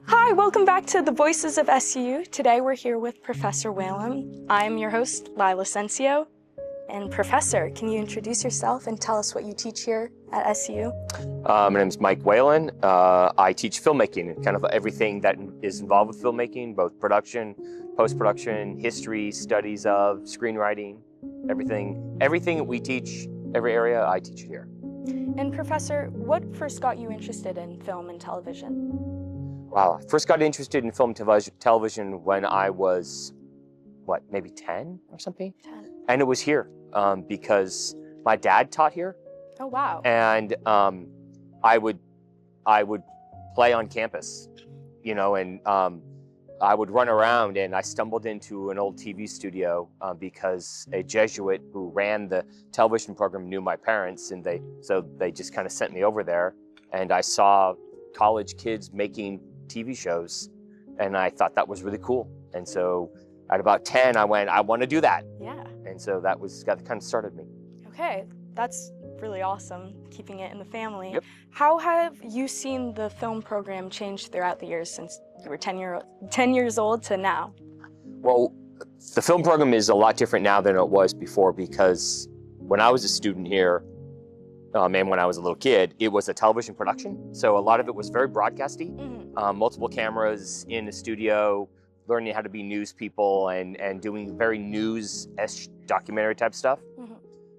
Hi, welcome back to the Voices of SCU. Today we're here with Professor Whalen. I'm your host, Lila Sencio. And Professor, can you introduce yourself and tell us what you teach here at SCU? My name is Mike Whalen. I teach filmmaking and kind of everything that is involved with filmmaking, both production, post-production, history, studies of, screenwriting, everything that we teach, every area, I teach it here. And Professor, what first got you interested in film and television? Wow, I first got interested in film and television when I was, maybe 10 or something? 10. And it was here because my dad taught here. Oh, wow. And I would play on campus, you know, and I would run around, and I stumbled into an old TV studio because a Jesuit who ran the television program knew my parents, and so they just kind of sent me over there, and I saw college kids making TV shows, and I thought that was really cool. And so at about 10, I went, I want to do that. Yeah. And so that kind of started me. Okay, that's really awesome, keeping it in the family. Yep. How have you seen the film program change throughout the years since you were 10 years old to now? Well, the film program is a lot different now than it was before, because when I was a student here, and when I was a little kid, it was a television production. So a lot of it was very broadcasty, multiple cameras in the studio, learning how to be news people and doing very news-ish documentary type stuff.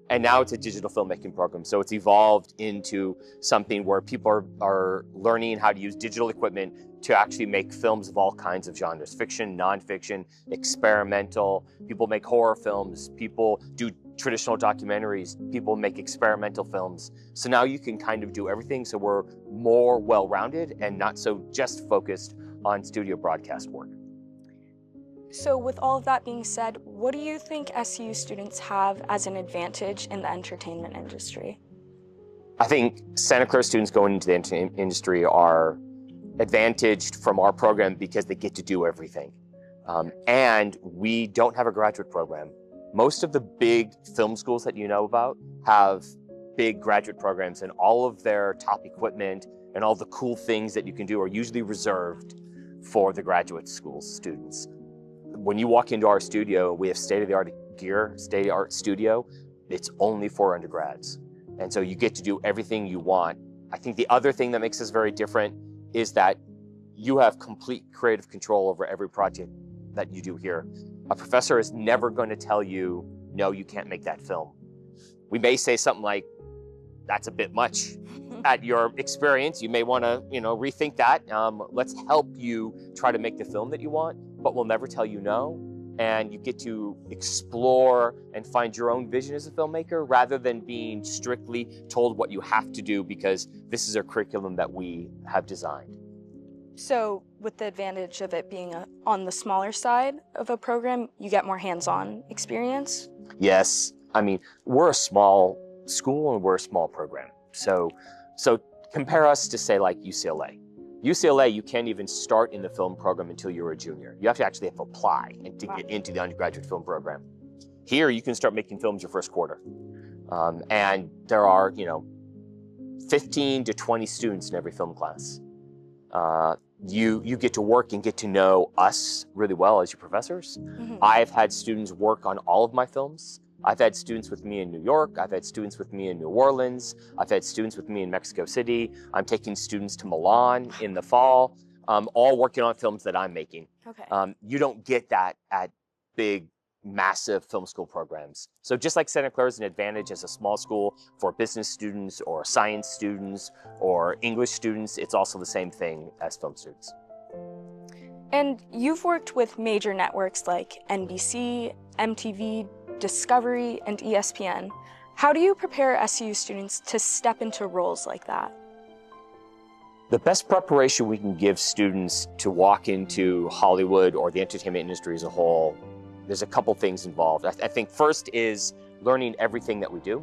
And now it's a digital filmmaking program. So it's evolved into something where people are learning how to use digital equipment to actually make films of all kinds of genres: fiction, nonfiction, experimental. People make horror films, people do traditional documentaries, people make experimental films. So now you can kind of do everything. So we're more well-rounded and not so just focused on studio broadcast work. So with all of that being said, what do you think SCU students have as an advantage in the entertainment industry? I think Santa Clara students going into the entertainment industry are advantaged from our program because they get to do everything. And we don't have a graduate program. Most of the big film schools that you know about have big graduate programs, and all of their top equipment and all the cool things that you can do are usually reserved for the graduate school students. When you walk into our studio, we have state-of-the-art gear, state-of-the-art studio. It's only for undergrads. And so you get to do everything you want. I think the other thing that makes us very different is that you have complete creative control over every project that you do here. A professor is never going to tell you, no, you can't make that film. We may say something like, that's a bit much. At your experience, you may want to, rethink that. Let's help you try to make the film that you want, but we'll never tell you no. And you get to explore and find your own vision as a filmmaker rather than being strictly told what you have to do because this is a curriculum that we have designed. So with the advantage of it being on the smaller side of a program, you get more hands-on experience? Yes. I mean, we're a small school and we're a small program. So compare us to, say, like UCLA. UCLA, you can't even start in the film program until you're a junior. You have to apply and to get into the undergraduate film program. Here, you can start making films your first quarter. And there are, 15 to 20 students in every film class. You get to work and get to know us really well as your professors. I've had students work on all of my films. I've had students with me in New York. I've had students with me in New Orleans. I've had students with me in Mexico City. I'm taking students to Milan in the fall, all working on films that I'm making. Okay. You don't get that at big, massive film school programs. So just like Santa Clara is an advantage as a small school for business students or science students or English students, it's also the same thing as film students. And you've worked with major networks like NBC, MTV, Discovery, and ESPN. How do you prepare SCU students to step into roles like that? The best preparation we can give students to walk into Hollywood or the entertainment industry as a whole, there's a couple things involved. I think first is learning everything that we do.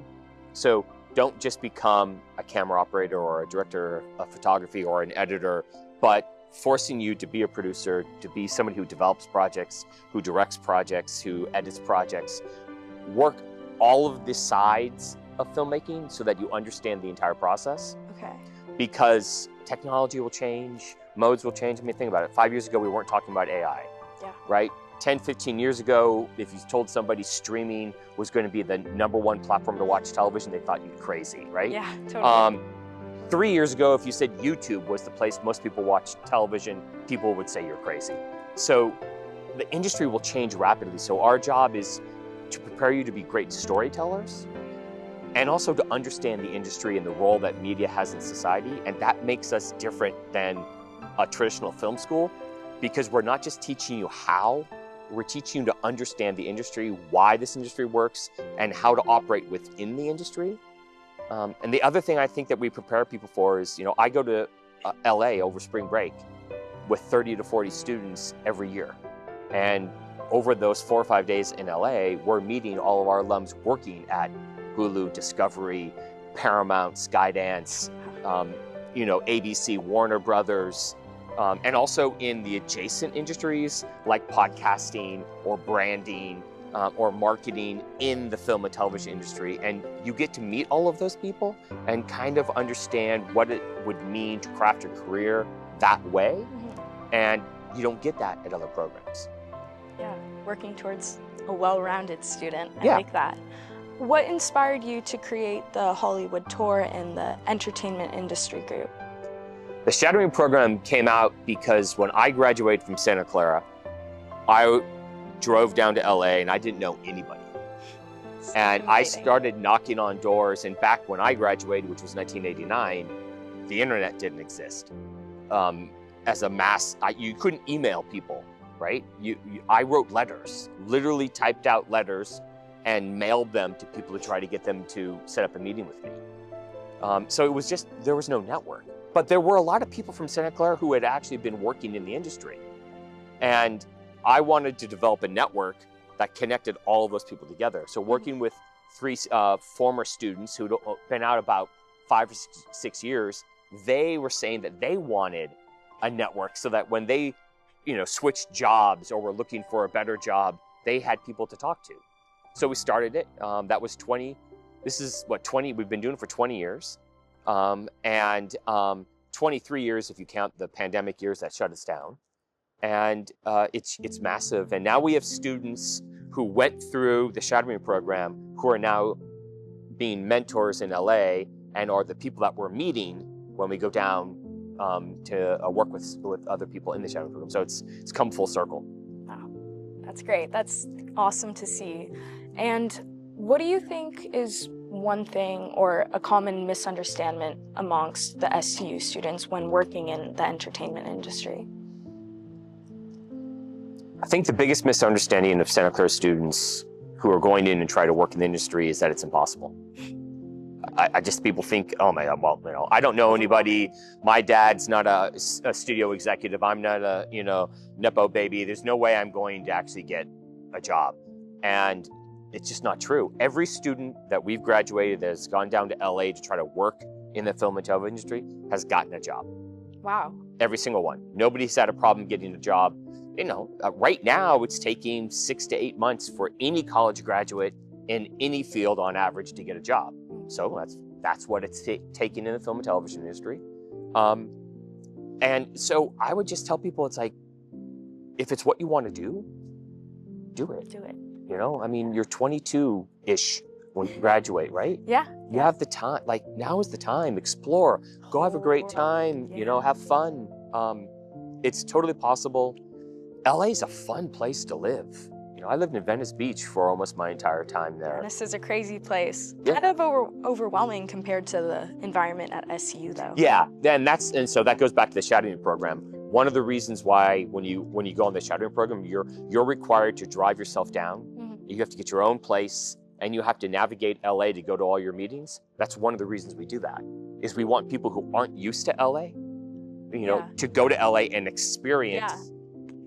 So don't just become a camera operator or a director of photography or an editor, but forcing you to be a producer, to be somebody who develops projects, who directs projects, who edits projects. Work all of the sides of filmmaking so that you understand the entire process. Okay. Because technology will change, modes will change. I mean, think about it. 5 years ago, we weren't talking about AI, right? 10, 15 years ago, if you told somebody streaming was going to be the #1 platform to watch television, they thought you were crazy, right? Yeah, totally. 3 years ago, if you said YouTube was the place most people watch television, people would say you're crazy. So the industry will change rapidly. So our job is to prepare you to be great storytellers and also to understand the industry and the role that media has in society. And that makes us different than a traditional film school, because we're not just teaching you how, we're teaching you to understand the industry, why this industry works, and how to operate within the industry. And the other thing I think that we prepare people for is, I go to LA over spring break with 30 to 40 students every year. And over those 4 or 5 days in LA, we're meeting all of our alums working at Hulu, Discovery, Paramount, Skydance, ABC, Warner Bros, and also in the adjacent industries like podcasting or branding or marketing in the film and television industry. And you get to meet all of those people and kind of understand what it would mean to craft your career that way. And you don't get that at other programs. Yeah, working towards a well-rounded student. I like that. What inspired you to create the Hollywood Tour and the entertainment industry group? The shadowing program came out because when I graduated from Santa Clara, I drove down to LA and I didn't know anybody. And I started knocking on doors. And back when I graduated, which was 1989, the internet didn't exist. As a mass, you couldn't email people, right? I wrote letters, literally typed out letters and mailed them to people to try to get them to set up a meeting with me. So it was just, there was no network. But there were a lot of people from Santa Clara who had actually been working in the industry. And I wanted to develop a network that connected all of those people together. So working with 3 former students who'd been out about 5 or 6 years, they were saying that they wanted a network so that when they, switched jobs or were looking for a better job, they had people to talk to. So we started it. That was 20, we've been doing it for 20 years. And 23 years if you count the pandemic years that shut us down. And it's massive. And now we have students who went through the shadowing program who are now being mentors in LA and are the people that we're meeting when we go down to work with other people in the shadowing program. So it's come full circle. Wow, that's great. That's awesome to see. And what do you think is one thing or a common misunderstanding amongst the SCU students when working in the entertainment industry? I think the biggest misunderstanding of Santa Clara students who are going in and try to work in the industry is that it's impossible. People think, oh my God, well, I don't know anybody. My dad's not a studio executive. I'm not a, nepo baby. There's no way I'm going to actually get a job. And it's just not true. Every student that we've graduated that has gone down to LA to try to work in the film and television industry has gotten a job. Wow. Every single one. Nobody's had a problem getting a job. Right now it's taking 6 to 8 months for any college graduate in any field on average to get a job. So that's what it's taking in the film and television industry. And so I would just tell people, it's like, if it's what you want to do it. Do it. You're 22-ish when you graduate, right? Yeah. You have the time, now is the time, explore, go have a great time, have fun. It's totally possible. LA is a fun place to live. I lived in Venice Beach for almost my entire time there. Venice is a crazy place. Yeah. Kind of overwhelming compared to the environment at SCU though. Yeah, and so that goes back to the shadowing program. One of the reasons why when you go on the shadowing program, you're required to drive yourself down. Mm-hmm. You have to get your own place and you have to navigate LA to go to all your meetings. That's one of the reasons we do that, is we want people who aren't used to LA, to go to LA and experience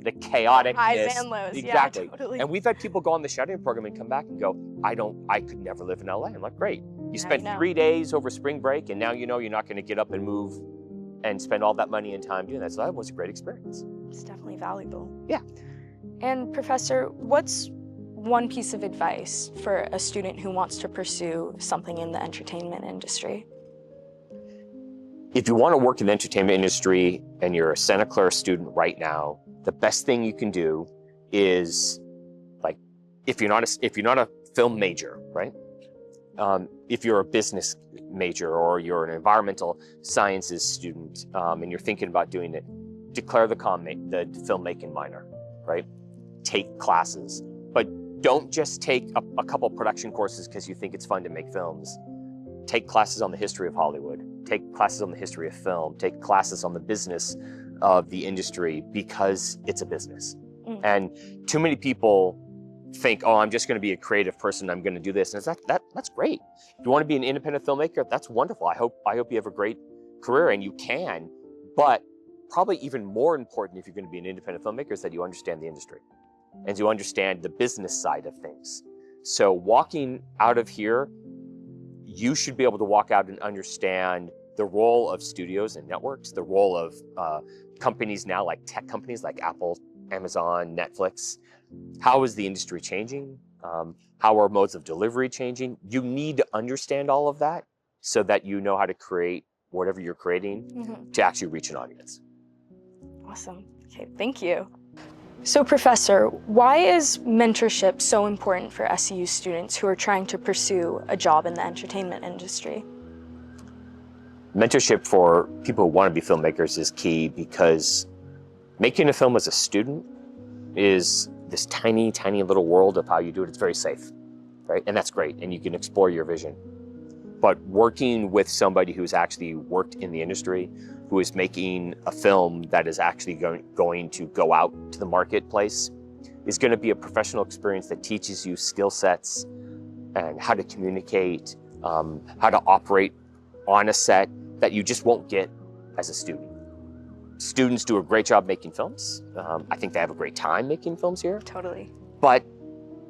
the chaoticness. Highs and lows. Exactly. Yeah, totally. And we've had people go on the shadowing program and come back and go, I could never live in LA. I'm like, great. You spent 3 days over spring break and now you're not going to get up and move and spend all that money and time doing that. So that was a great experience. It's definitely valuable. Yeah. And Professor, what's one piece of advice for a student who wants to pursue something in the entertainment industry? If you want to work in the entertainment industry and you're a Santa Clara student right now, the best thing you can do is, like, if you're not a film major, right? If you're a business major or you're an environmental sciences student and you're thinking about doing it, declare the filmmaking minor, right? Take classes, but don't just take a couple production courses because you think it's fun to make films. Take classes on the history of Hollywood, take classes on the history of film, take classes on the business of the industry because it's a business. And too many people think, oh, I'm just going to be a creative person, I'm going to do this. And that's great. If you want to be an independent filmmaker, that's wonderful. I hope you have a great career, and you can. But probably even more important if you're going to be an independent filmmaker is that you understand the industry and you understand the business side of things. So walking out of here, you should be able to walk out and understand the role of studios and networks, the role of companies now, like tech companies like Apple, Amazon, Netflix. How is the industry changing? How are modes of delivery changing? You need to understand all of that so that you know how to create whatever you're creating to actually reach an audience. Awesome. Okay, thank you. So, Professor, why is mentorship so important for SCU students who are trying to pursue a job in the entertainment industry? Mentorship for people who want to be filmmakers is key, because making a film as a student is this tiny, tiny little world of how you do it. It's very safe, right? And that's great, and you can explore your vision. But working with somebody who's actually worked in the industry, who is making a film that is actually going to go out to the marketplace, is going to be a professional experience that teaches you skill sets and how to communicate, how to operate on a set that you just won't get as a student. Students do a great job making films. I think they have a great time making films here. Totally. But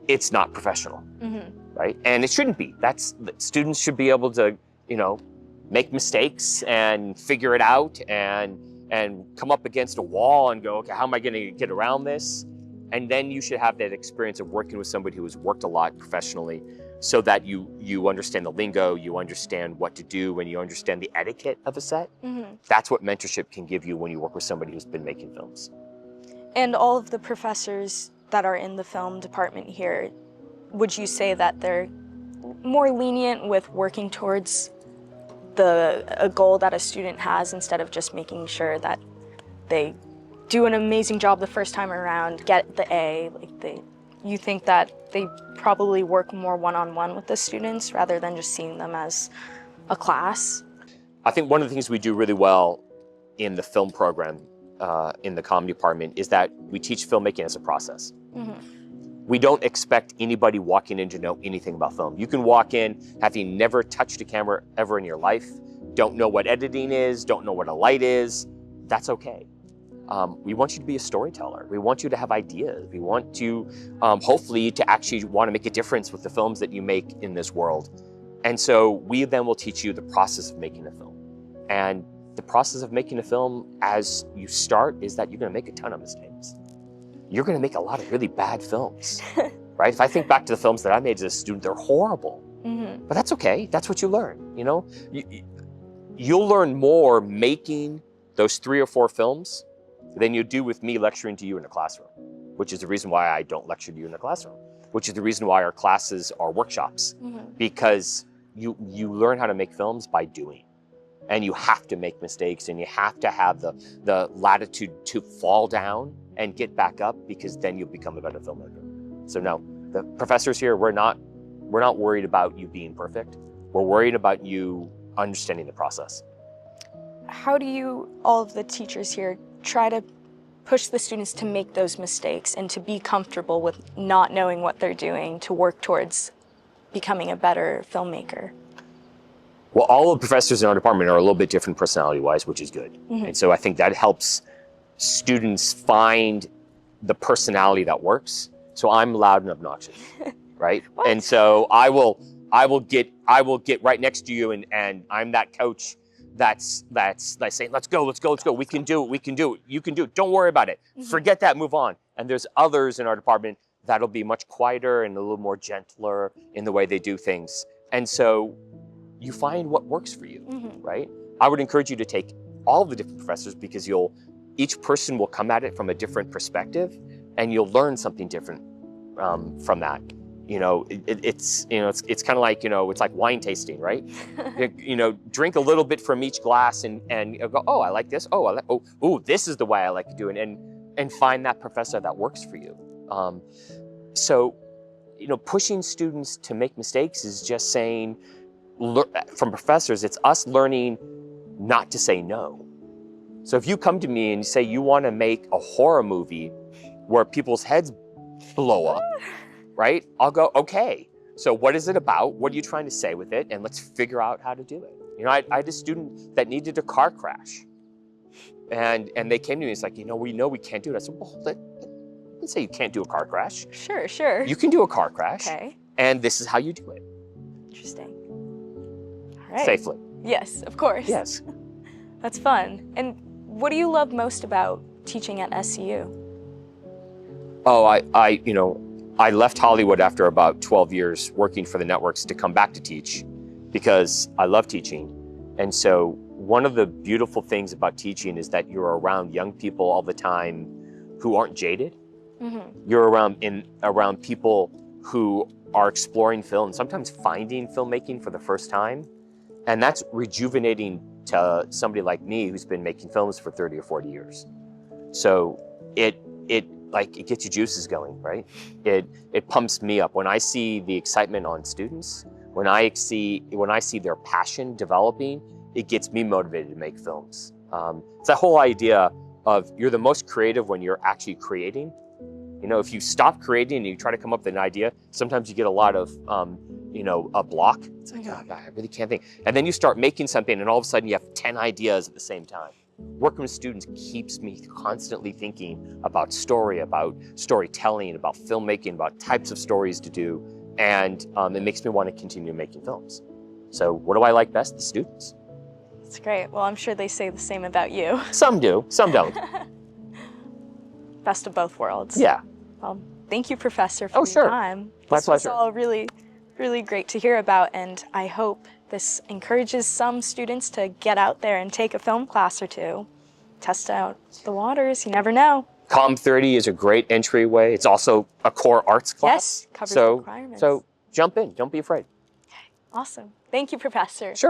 it's not professional, right? And it shouldn't be. Students should be able to, make mistakes and figure it out and come up against a wall and go, okay, how am I going to get around this? And then you should have that experience of working with somebody who has worked a lot professionally, so that you understand the lingo, you understand what to do, and you understand the etiquette of a set. That's what mentorship can give you when you work with somebody who's been making films. And all of the professors that are in the film department here, would you say that they're more lenient with working towards a goal that a student has, instead of just making sure that they do an amazing job the first time around, get the A? You think that they probably work more one-on-one with the students rather than just seeing them as a class? I think one of the things we do really well in the film program, in the comedy department, is that we teach filmmaking as a process. We don't expect anybody walking in to know anything about film. You can walk in having never touched a camera ever in your life, don't know what editing is, don't know what a light is. That's okay. We want you to be a storyteller. We want you to have ideas. We want you, hopefully, to actually want to make a difference with the films that you make in this world. And so we then will teach you the process of making a film. And the process of making a film as you start is that you're going to make a ton of mistakes. You're going to make a lot of really bad films, right? If I think back to the films that I made as a student, they're horrible. But that's okay. That's what you learn, You'll learn more making those 3 or 4 films than you do with me lecturing to you in a classroom, which is the reason why I don't lecture to you in a classroom, which is the reason why our classes are workshops, because you learn how to make films by doing. And you have to make mistakes, and you have to have the latitude to fall down and get back up, because then you'll become a better filmmaker. So no, the professors here, we're not worried about you being perfect. We're worried about you understanding the process. How do all of the teachers here, try to push the students to make those mistakes and to be comfortable with not knowing what they're doing, to work towards becoming a better filmmaker? Well, all the professors in our department are a little bit different personality-wise, which is good. And so I think that helps students find the personality that works. So I'm loud and obnoxious, right? And so I will get right next to you, and I'm that coach that's saying, let's go. We can do it. You can do it. Don't worry about it. Forget that, move on. And there's others in our department that'll be much quieter and a little more gentler in the way they do things. And so you find what works for you, right? I would encourage you to take all the different professors because each person will come at it from a different perspective and you'll learn something different from that. It's kind of like, it's like wine tasting, right? Drink a little bit from each glass and go, oh, I like this. Oh, this is the way I like to do it. And find that professor that works for you. So pushing students to make mistakes is just saying, from professors, it's us learning not to say no. So if you come to me and you say you want to make a horror movie where people's heads blow up, right? I'll go, okay, so what is it about? What are you trying to say with it? And let's figure out how to do it. I had a student that needed a car crash. And they came to me, it's like, we know we can't do it. I said, well, let's say you can't do a car crash. Sure. You can do a car crash. Okay. And this is how you do it. Interesting. All right. Safely. Yes, of course. Yes. That's fun. And what do you love most about teaching at SCU? Oh, I left Hollywood after about 12 years working for the networks to come back to teach because I love teaching. And so one of the beautiful things about teaching is that you're around young people all the time who aren't jaded. Mm-hmm. You're around people who are exploring film, sometimes finding filmmaking for the first time. And that's rejuvenating to somebody like me who's been making films for 30 or 40 years. So it gets your juices going, right? It pumps me up. When I see the excitement on students, when I see their passion developing, it gets me motivated to make films. It's that whole idea of you're the most creative when you're actually creating. If you stop creating and you try to come up with an idea, sometimes you get a lot of, a block. It's like, oh God, I really can't think. And then you start making something and all of a sudden you have 10 ideas at the same time. Working with students keeps me constantly thinking about story, about storytelling, about filmmaking, about types of stories to do. And it makes me want to continue making films. So what do I like best? The students. That's great. Well, I'm sure they say the same about you. Some do, some don't. Best of both worlds. Yeah. Well, thank you, Professor, for your time. My This pleasure. was all really, really great to hear about, and I hope this encourages some students to get out there and take a film class or two. Test out the waters, you never know. Com 30 is a great entryway. It's also a core arts class. Yes, covers the requirements. So jump in, don't be afraid. Awesome. Thank you, Professor. Sure.